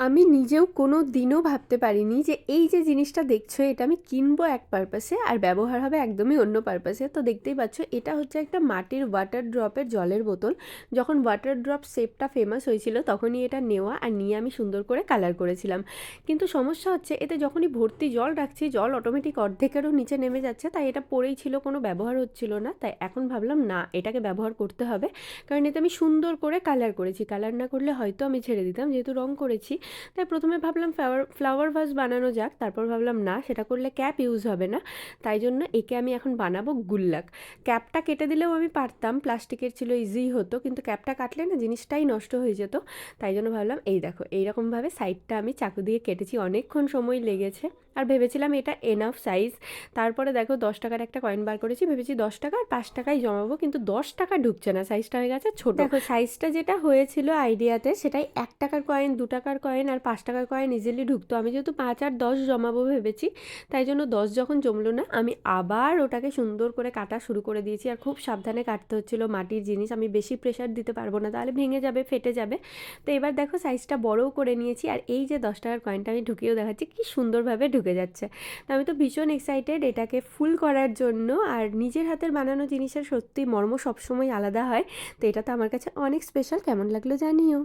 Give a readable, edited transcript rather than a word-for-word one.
আমি নিজেও কোনো দিনও ভাবতে পারিনি যে এই যে জিনিসটা দেখছো এটা আমি কিনবো এক পারপাসে আর ব্যবহার হবে একদমই অন্য পারপাসে। তো দেখতেই পাচ্ছ এটা হচ্ছে একটা মাটির ওয়াটার ড্রপের জলের বোতল। যখন ওয়াটার ড্রপ শেপটা ফেমাস হয়েছিল তখনই এটা নেওয়া আর নিয়ে আমি সুন্দর করে কালার করেছিলাম। কিন্তু সমস্যা হচ্ছে এতে যখনই ভর্তি জল রাখছি জল অটোমেটিক অর্ধেকেরও নিচে নেমে যাচ্ছে, তাই এটা পড়েই ছিল, কোনো ব্যবহার হচ্ছিল না। তাই এখন ভাবলাম না, এটাকে ব্যবহার করতে হবে, কারণ এতে আমি সুন্দর করে কালার করেছি। কালার না করলে হয়তো আমি ছেড়ে দিতাম, যেহেতু রং করেছি। তাই প্রথমে ভাবলাম ফ্লাওয়ার ভাস বানানো যাক, তারপর ভাবলাম না, সেটা করলে ক্যাপ ইউজ হবে না। তাই জন্য একে আমি এখন বানাবো গুল্লাক। ক্যাপটা কেটে দিলেও আমি পারতাম, প্লাস্টিকের ছিল, ইজিই হতো, কিন্তু ক্যাপটা কাটলে না জিনিসটাই নষ্ট হয়ে যেত। তাই জন্য ভাবলাম এই দেখো এইরকমভাবে সাইডটা আমি চাকু দিয়ে কেটেছি, অনেকক্ষণ সময় লেগেছে। আর ভেবেছিলাম এটা এনাফ সাইজ। তারপরে দেখো 10 টাকার একটা কয়েন বার করেছি, ভেবেছি 10 টাকা আর 5 টাকাই জমাবো, কিন্তু 10 টাকা ঢুকছে না, সাইজটা হয়ে গেছে ছোট। দেখো সাইজটা যেটা হয়েছিল আইডিয়াতে সেটাই 1 টাকার কয়েন, 2 টাকার কয়েন আর 5 টাকার কয়েন ইজিলি ঢুকতো। আমি যেহেতু 5 আর 10 জমাবো ভেবেছি, তাই জন্য 10 যখন জমলো না আমি আবার ওটাকে সুন্দর করে কাটা শুরু করে দিয়েছি। আর খুব সাবধানে কাটতে হচ্ছিলো, মাটির জিনিস, আমি বেশি প্রেশার দিতে পারবো না, তাহলে ভেঙে যাবে, ফেটে যাবে। তো এবার দেখো সাইজটা বড়ও করে নিয়েছি, আর এই যে 10 টাকার কয়েনটা আমি ঢুকিয়েও দেখাচ্ছি কি সুন্দরভাবে ঢুকে যাচ্ছে। তো আমি তো ভীষণ এক্সাইটেড এটাকে ফুল করার জন্য। আর নিজের হাতের বানানো জিনিসের সত্যি মর্ম সবসময় আলাদা হয়। তো এটা তো আমার কাছে অনেক স্পেশাল। কেমন লাগলো জানিও।